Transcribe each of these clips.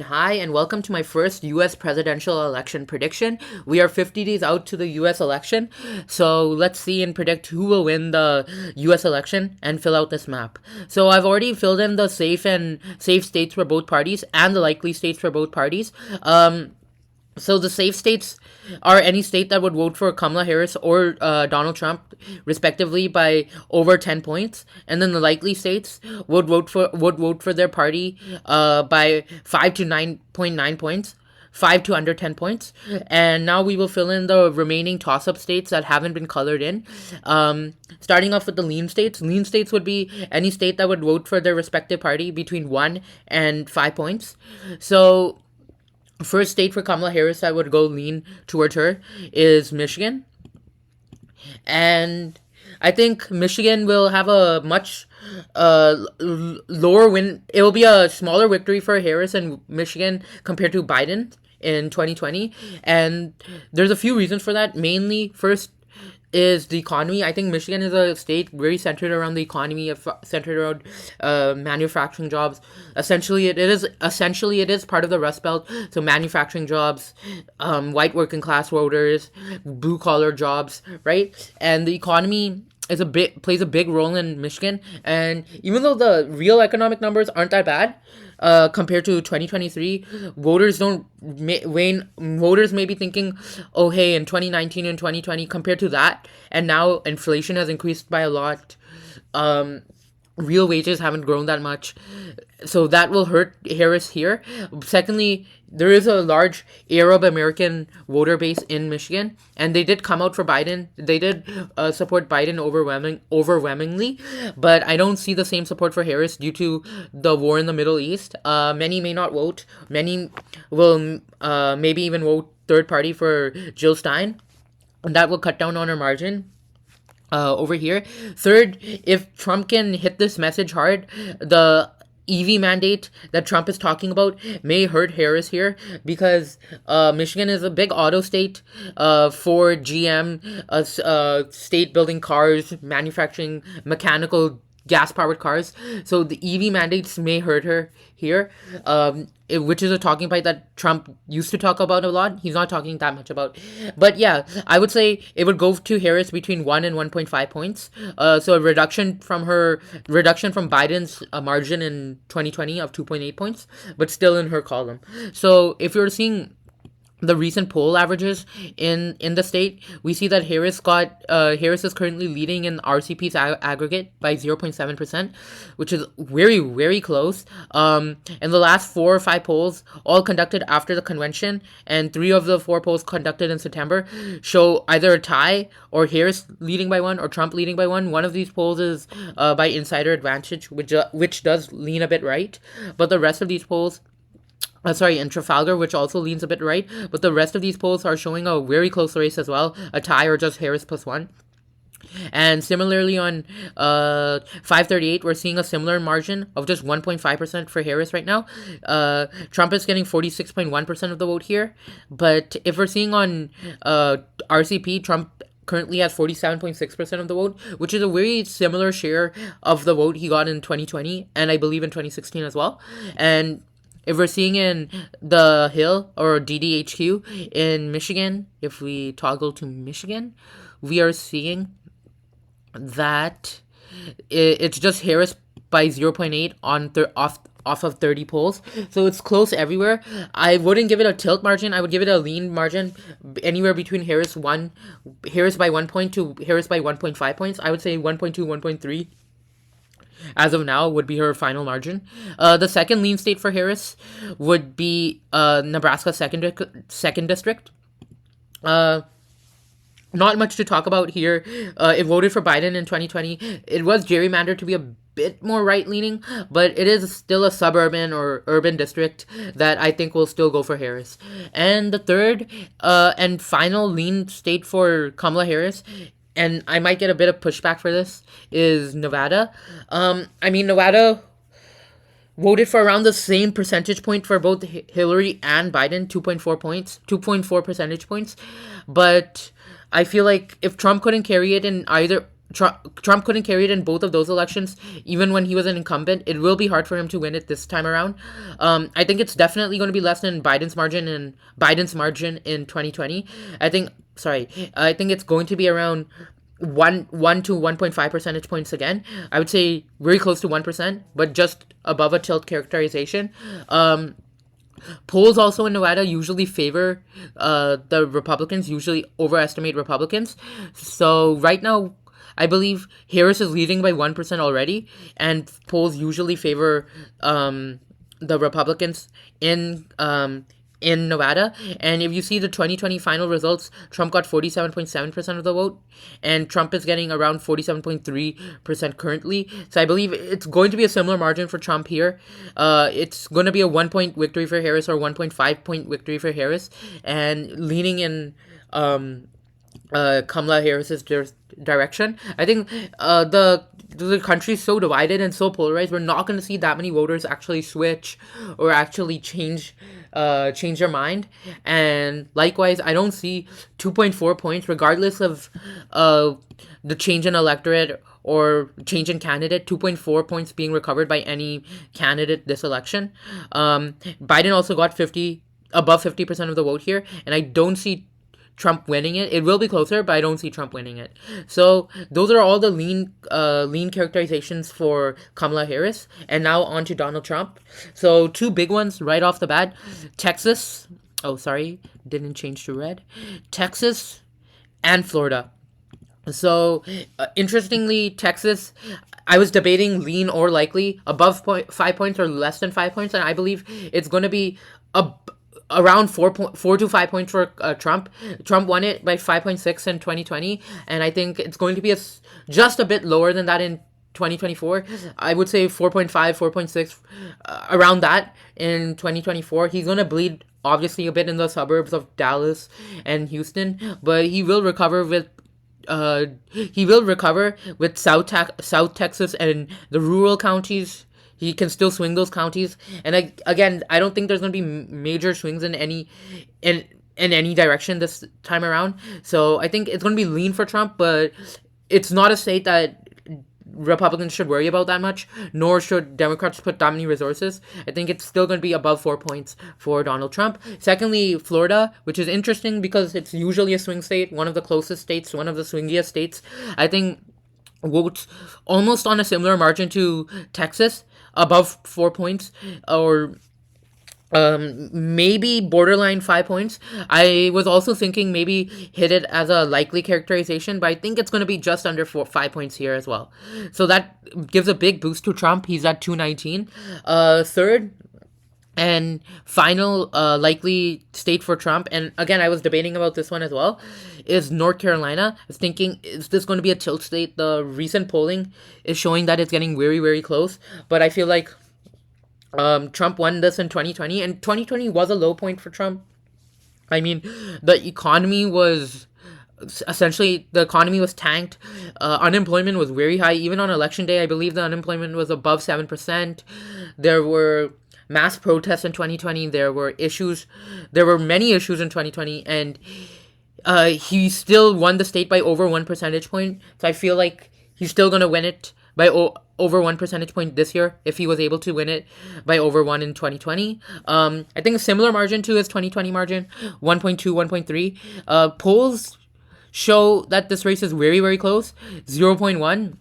Hi, and welcome to my first US presidential election prediction. We are 50 days out to the US election, so let's see and predict who will win the US election and fill out this map. So I've already filled in the safe states for both parties and the likely states for both parties. So the safe states are any state that would vote for Kamala Harris or Donald Trump, respectively, by over 10 points, and then the likely states would vote for their party by 5 to 9.9 points. 5 to under 10 points. And now we will fill in the remaining toss up states that haven't been colored in. Starting off with the lean states. Lean states would be any state that would vote for their respective party between 1 and 5 points. So first state for Kamala Harris that would go lean towards her is Michigan. And I think Michigan will have a much lower win. It will be a smaller victory for Harris in Michigan compared to Biden in 2020. And there's a few reasons for that. Mainly, first, is the economy. I think Michigan is a state very centered around the economy, centered around manufacturing jobs. Essentially it is part of the Rust Belt. So manufacturing jobs, white working class voters, blue collar jobs, right? And the economy plays a big role in Michigan. And even though the real economic numbers aren't that bad, compared to 2023, voters may be thinking, oh hey, in 2019 and 2020 compared to that, and now inflation has increased by a lot, real wages haven't grown that much, so that will hurt Harris here. Secondly, there is a large Arab American voter base in Michigan, and they did come out for Biden. They did support Biden overwhelmingly, but I don't see the same support for Harris due to the war in the Middle East. Many may not vote. Many will maybe even vote third party for Jill Stein, and that will cut down on her margin. Over here. Third, if Trump can hit this message hard, the EV mandate that Trump is talking about may hurt Harris here because Michigan is a big auto state. Ford, GM, state building cars, manufacturing mechanical gas-powered cars. So the EV mandates may hurt her here, which is a talking point that Trump used to talk about a lot. He's not talking that much about. But yeah, I would say it would go to Harris between 1 and 1.5 points. So a reduction from Biden's margin in 2020 of 2.8 points, but still in her column. So if you're seeing the recent poll averages in the state, we see that Harris is currently leading in RCP's aggregate by 0.7%, which is very, very close. And the last 4 or 5 polls, all conducted after the convention, and 3 of the 4 polls conducted in September, show either a tie or Harris leading by 1 or Trump leading by 1. One of these polls is by insider advantage, which does lean a bit right, but the rest of these polls, in Trafalgar, which also leans a bit right, but the rest of these polls are showing a very close race as well, a tie or just Harris plus 1. And similarly on 538, we're seeing a similar margin of just 1.5% for Harris right now. Trump is getting 46.1% of the vote here, but if we're seeing on RCP, Trump currently has 47.6% of the vote, which is a very similar share of the vote he got in 2020, and I believe in 2016 as well. And if we're seeing in the Hill or DDHQ in Michigan, if we toggle to Michigan, we are seeing that it's just Harris by 0.8 on off of 30 polls. So it's close everywhere. I wouldn't give it a tilt margin. I would give it a lean margin anywhere between Harris by 1 point to Harris by 1.5 points. I would say 1.2, 1.3. As of now, would be her final margin. The second lean state for Harris would be Nebraska second district. Not much to talk about here. It voted for Biden in 2020. It was gerrymandered to be a bit more right-leaning, but it is still a suburban or urban district that I think will still go for Harris. And the third and final lean state for Kamala Harris, and I might get a bit of pushback for this, is Nevada. Nevada voted for around the same percentage point for both Hillary and Biden, 2.4 percentage points. But I feel like if Trump couldn't carry it in either Trump couldn't carry it in both of those elections, even when he was an incumbent. It will be hard for him to win it this time around. I think it's definitely going to be less than Biden's margin in 2020. I think. Sorry, I think it's going to be around one to 1.5 percentage points again. I would say very close to 1%, but just above a tilt characterization. Polls also in Nevada usually favor the Republicans, usually overestimate Republicans. So right now, I believe Harris is leading by 1% already, and polls usually favor the Republicans in Nevada. And if you see the 2020 final results, Trump got 47.7% of the vote, and Trump is getting around 47.3% currently. So I believe it's going to be a similar margin for Trump here. It's going to be a 1 point victory for Harris or 1.5 point victory for Harris, and leaning in Kamala Harris's direction. I think the country's so divided and so polarized. We're not going to see that many voters actually switch or actually change their mind. And likewise, I don't see 2.4 points, regardless of the change in electorate or change in candidate, 2.4 points being recovered by any candidate this election. Biden also got above 50% of the vote here, and I don't see Trump winning it. It will be closer, but I don't see Trump winning it. So those are all the lean characterizations for Kamala Harris. And now on to Donald Trump. So two big ones right off the bat. Texas. Oh, sorry, didn't change to red. Texas and Florida. So interestingly, Texas, I was debating lean or likely above 5 points or less than 5 points, and I believe it's going to be around 4 to 5 points for Trump. Trump won it by 5.6 in 2020, and I think it's going to be just a bit lower than that in 2024. I would say 4.5, 4.6, around that in 2024. He's going to bleed obviously a bit in the suburbs of Dallas and Houston, but he will recover with South Texas and the rural counties. He can still swing those counties, and again, I don't think there's going to be major swings in any direction this time around. So I think it's going to be lean for Trump, but it's not a state that Republicans should worry about that much, nor should Democrats put that many resources. I think it's still going to be above 4 points for Donald Trump. Secondly, Florida, which is interesting because it's usually a swing state, one of the closest states, one of the swingiest states. I think votes almost on a similar margin to Texas, above 4 points, or maybe borderline 5 points. I was also thinking maybe hit it as a likely characterization, but I think it's going to be just under 5 points here as well. So that gives a big boost to Trump. He's at 219. Third and final likely state for Trump, and again, I was debating about this one as well, is North Carolina. I was thinking, is this going to be a tilt state? The recent polling is showing that it's getting very, very close, but I feel like Trump won this in 2020, and 2020 was a low point for Trump. I mean, the economy was tanked. Unemployment was very high. Even on election day, I believe the unemployment was above 7%. There were mass protests in 2020. There were many issues in 2020, and he still won the state by over 1 percentage point. So I feel like he's still going to win it by over 1 percentage point this year if he was able to win it by over 1 in 2020. I think a similar margin to his 2020 margin, 1.2, 1.3. Polls show that this race is very, very close, 0.1.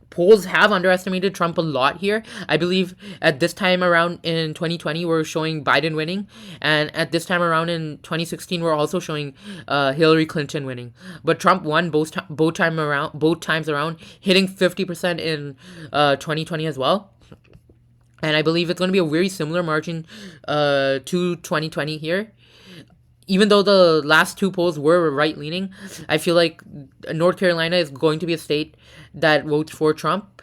Polls have underestimated Trump a lot here. I believe at this time around in 2020, we're showing Biden winning. And at this time around in 2016, we're also showing Hillary Clinton winning. But Trump won both times around, hitting 50% in 2020 as well. And I believe it's going to be a very similar margin to 2020 here. Even though the last two polls were right-leaning, I feel like North Carolina is going to be a state that votes for Trump.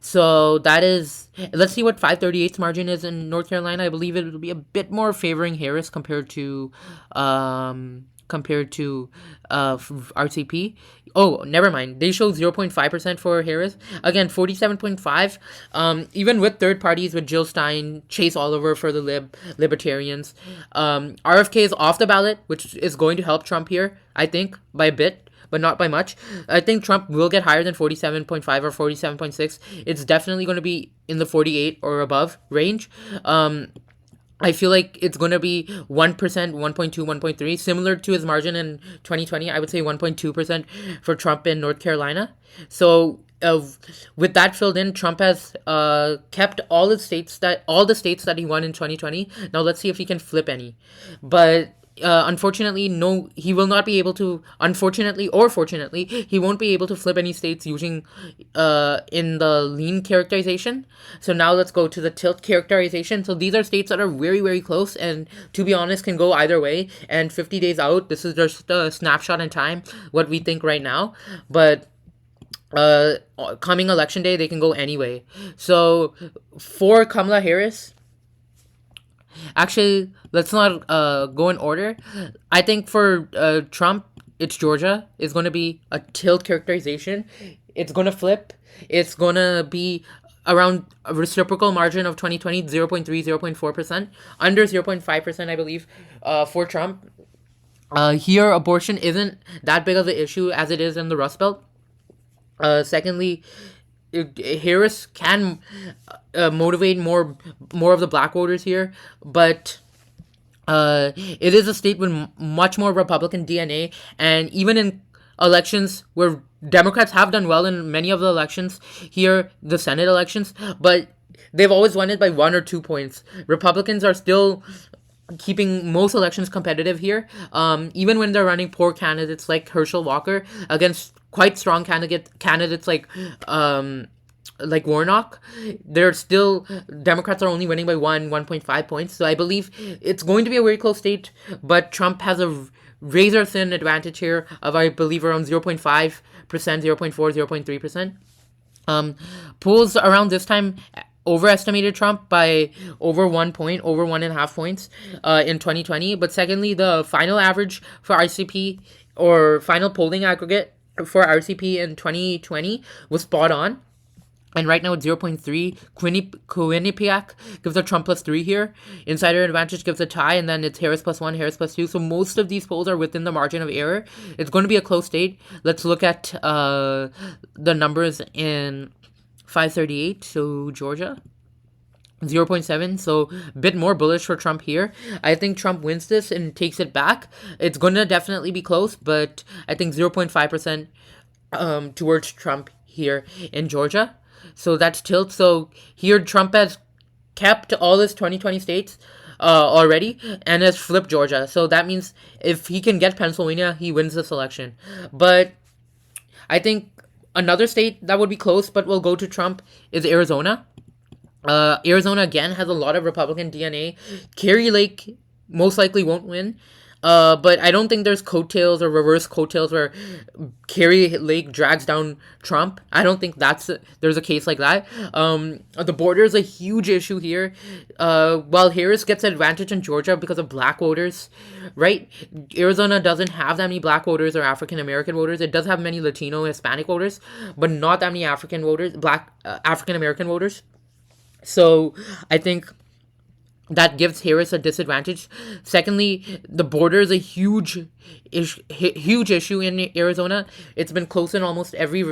So that is... Let's see what 538's margin is in North Carolina. I believe it will be a bit more favoring Harris compared to RCP. Oh, never mind. They show 0.5% for Harris. Again, 47.5. Even with third parties, with Jill Stein, Chase Oliver for the Libertarians. RFK is off the ballot, which is going to help Trump here, I think, by a bit. but not by much. I think Trump will get higher than 47.5 or 47.6. It's definitely going to be in the 48 or above range. I feel like it's going to be 1%, 1.2, 1.3, similar to his margin in 2020. I would say 1.2% for Trump in North Carolina. So, with that filled in, Trump has kept all the states that he won in 2020. Now let's see if he can flip any. But unfortunately, no, he will not be able to. Unfortunately or fortunately, he won't be able to flip any states using in the lean characterization. So now let's go to the tilt characterization. So these are states that are very, very close, and to be honest, can go either way. And 50 days out, this is just a snapshot in time, what we think right now. But uh coming election day, they can go anyway. So for Kamala Harris, actually, let's not go in order. I think for Trump, it's Georgia. It's going to be a tilt characterization. It's going to flip. It's going to be around a reciprocal margin of 2020, 0.3, 0.4%, under 0.5%, I believe, for Trump. Here, abortion isn't that big of an issue as it is in the Rust Belt. Secondly, Harris can motivate more of the black voters here, but it is a state with much more Republican DNA, and even in elections where Democrats have done well in many of the elections here, the Senate elections, but they've always won it by 1 or 2 points. Republicans are still keeping most elections competitive here, even when they're running poor candidates like Herschel Walker against quite strong candidates like Warnock. They're still Democrats are only winning by 1.5 points. So I believe it's going to be a very close state, but Trump has a razor thin advantage here of, I believe, around 0.5%, 0.4, 0.3%. Polls around this time overestimated Trump by over 1 point, over 1.5 points in 2020. But secondly, the final average for RCP, or final polling aggregate for RCP in 2020, was spot on. And right now it's 0.3. Quinnipiac gives a Trump +3 here. Insider advantage gives a tie, and then it's Harris +1, Harris +2. So most of these polls are within the margin of error. It's going to be a close state. Let's look at the numbers in 538. So Georgia, 0.7, so a bit more bullish for Trump here. I think Trump wins this and takes it back. It's going to definitely be close, but I think 0.5% towards Trump here in Georgia. So that's tilt. So here Trump has kept all his 2020 states already and has flipped Georgia. So that means if he can get Pennsylvania, he wins this election. But I think another state that would be close but will go to Trump is Arizona. Arizona again has a lot of Republican DNA. Kerry Lake most likely won't win. But I don't think there's coattails or reverse coattails where Kerry Lake drags down Trump. I don't think there's a case like that. The border is a huge issue here. While Harris gets advantage in Georgia because of black voters, right? Arizona doesn't have that many black voters or African American voters. It does have many Latino, Hispanic voters, but not that many African voters, black African American voters. So I think that gives Harris a disadvantage. Secondly, the border is a huge issue in Arizona. It's been close in almost every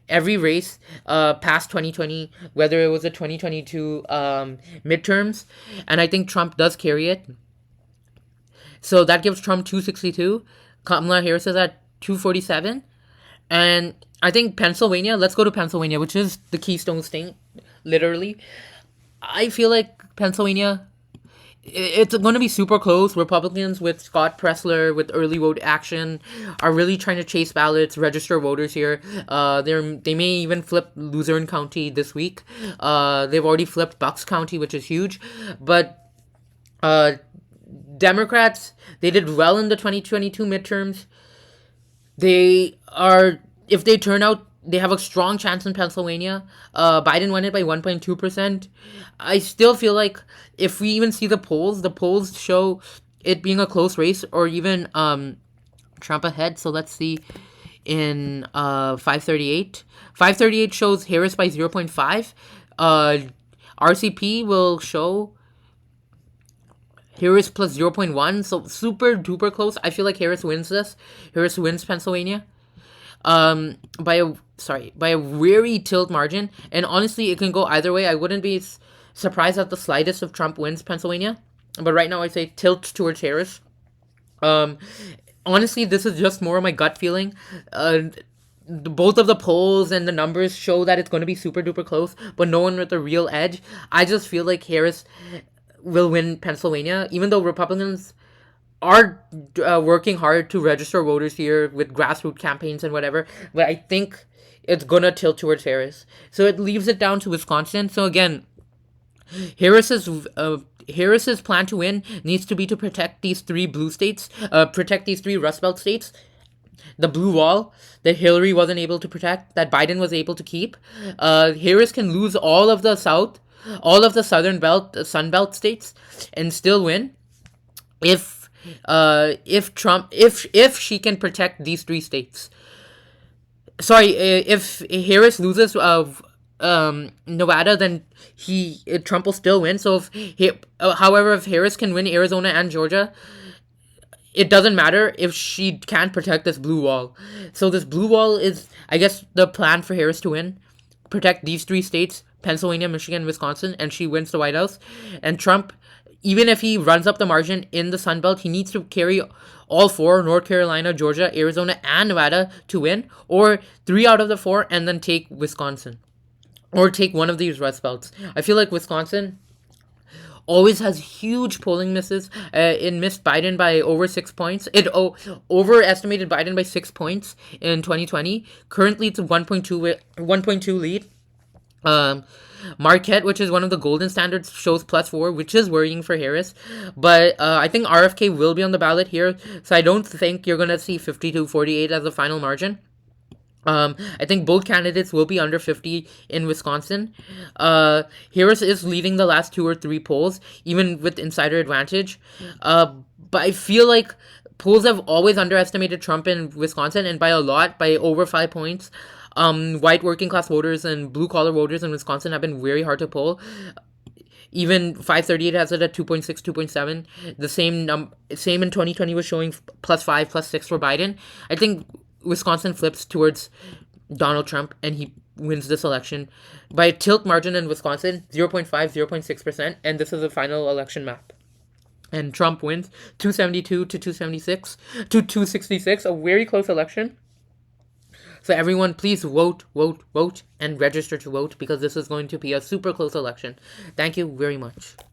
race past 2020, whether it was the 2022 midterms, and I think Trump does carry it. So that gives Trump 262. Kamala Harris is at 247. And I think Pennsylvania, let's go to Pennsylvania, which is the Keystone State, literally. I feel like Pennsylvania, it's going to be super close. Republicans with Scott Presler, with early vote action, are really trying to chase ballots, register voters here. They may even flip Luzerne County this week. They've already flipped Bucks County, which is huge. But Democrats, they did well in the 2022 midterms. If they turn out, they have a strong chance in Pennsylvania. Biden won it by 1.2%. I still feel like if we even see the polls show it being a close race, or even Trump ahead. So let's see in 538. 538 shows Harris by 0.5. RCP will show Harris plus 0.1. So super duper close. I feel like Harris wins this. Harris wins Pennsylvania. by a very tilt margin, and honestly, it can go either way. I wouldn't be surprised at the slightest if Trump wins Pennsylvania, but right now I say tilt towards Harris. Um, Honestly, this is just more of my gut feeling. Both of the polls and the numbers show that it's going to be super duper close, but no one with a real edge. I just feel like Harris will win Pennsylvania, even though Republicans are working hard to register voters here with grassroots campaigns and whatever. But I think it's gonna tilt towards Harris. So it leaves it down to Wisconsin. So again, Harris's Harris's plan to win needs to be to protect these three blue states, protect these three Rust Belt states, the blue wall that Hillary wasn't able to protect, that Biden was able to keep. Harris can lose all of the all of the southern belt, Sun Belt states, and still win if she can protect these three states. Sorry, if Harris loses Nevada, then Trump will still win. So however, if Harris can win Arizona and Georgia, it doesn't matter if she can't protect this blue wall. So this blue wall is, I guess, the plan for Harris to win. Protect these three states, Pennsylvania, Michigan, Wisconsin, and she wins the White House. And Trump, even if he runs up the margin in the Sun Belt, he needs to carry all four, North Carolina, Georgia, Arizona, and Nevada, to win, or three out of the four, and then take Wisconsin. Or take one of these Rust Belts. I feel like Wisconsin always has huge polling misses. It missed Biden by over 6 points. It overestimated Biden by 6 points in 2020. Currently, it's a 1.2 lead. Marquette, which is one of the golden standards, shows +4, which is worrying for Harris. But I think RFK will be on the ballot here, so I don't think you're going to see 52-48 as the final margin. I think both candidates will be under 50 in Wisconsin. Harris is leading the last 2 or 3 polls, even with insider advantage. But I feel like polls have always underestimated Trump in Wisconsin, and by a lot, by over 5 points. White working class voters and blue collar voters in Wisconsin have been very hard to poll. Even 538 has it at 2.6, 2.7. The same in 2020 was showing +5, +6 for Biden. I think Wisconsin flips towards Donald Trump and he wins this election by a tilt margin in Wisconsin, 0.5, 0.6%, and this is the final election map. And Trump wins 272 to 276 to 266, a very close election. So everyone, please vote, vote, vote, and register to vote, because this is going to be a super close election. Thank you very much.